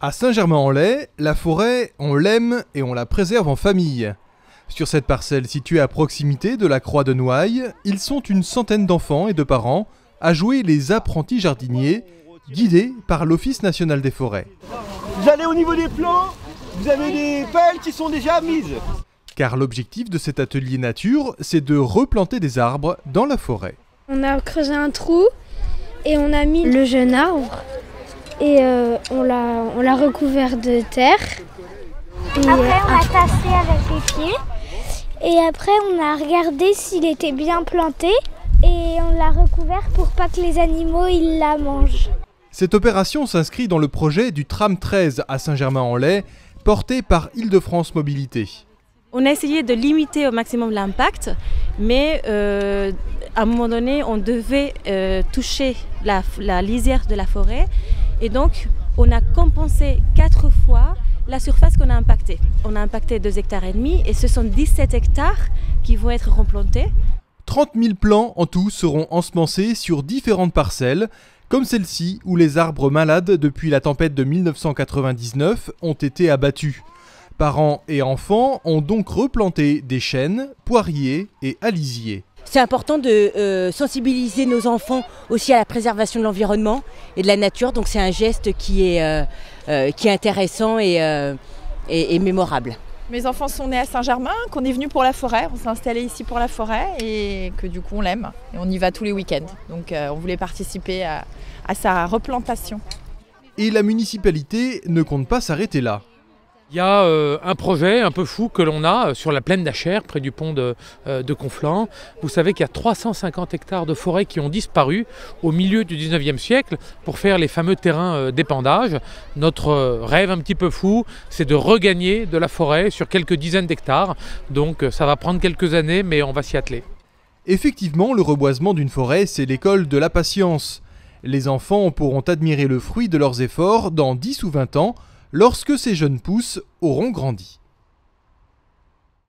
À Saint-Germain-en-Laye, la forêt, on l'aime et on la préserve en famille. Sur cette parcelle située à proximité de la Croix de Noailles, ils sont une centaine d'enfants et de parents à jouer les apprentis jardiniers, guidés par l'Office national des forêts. Vous allez au niveau des plants, vous avez des pelles qui sont déjà mises. Car l'objectif de cet atelier nature, c'est de replanter des arbres dans la forêt. On a creusé un trou et on a mis le jeune arbre et on l'a recouvert de terre. Et après on l'a tassé avec les pieds et après on a regardé s'il était bien planté et on l'a recouvert pour pas que les animaux ils la mangent. Cette opération s'inscrit dans le projet du tram 13 à Saint-Germain-en-Laye, porté par Île-de-France Mobilité. On a essayé de limiter au maximum l'impact, mais à un moment donné, on devait toucher la lisière de la forêt. Et donc, on a compensé 4 fois la surface qu'on a impactée. On a impacté 2,5 hectares et ce sont 17 hectares qui vont être replantés. 30 000 plants en tout seront ensemencés sur différentes parcelles, comme celle-ci où les arbres malades depuis la tempête de 1999 ont été abattus. Parents et enfants ont donc replanté des chênes, poiriers et alisiers. C'est important de sensibiliser nos enfants aussi à la préservation de l'environnement et de la nature. Donc c'est un geste qui est intéressant et mémorable. Mes enfants sont nés à Saint-Germain, qu'on est venu pour la forêt. On s'est installé ici pour la forêt et que du coup on l'aime. Et on y va tous les week-ends. Donc on voulait participer à sa replantation. Et la municipalité ne compte pas s'arrêter là. Il y a un projet un peu fou que l'on a sur la plaine d'Achères, près du pont de Conflans. Vous savez qu'il y a 350 hectares de forêt qui ont disparu au milieu du 19e siècle pour faire les fameux terrains d'épandage. Notre rêve un petit peu fou, c'est de regagner de la forêt sur quelques dizaines d'hectares. Donc ça va prendre quelques années, mais on va s'y atteler. Effectivement, le reboisement d'une forêt, c'est l'école de la patience. Les enfants pourront admirer le fruit de leurs efforts dans 10 ou 20 ans, lorsque ces jeunes pousses auront grandi.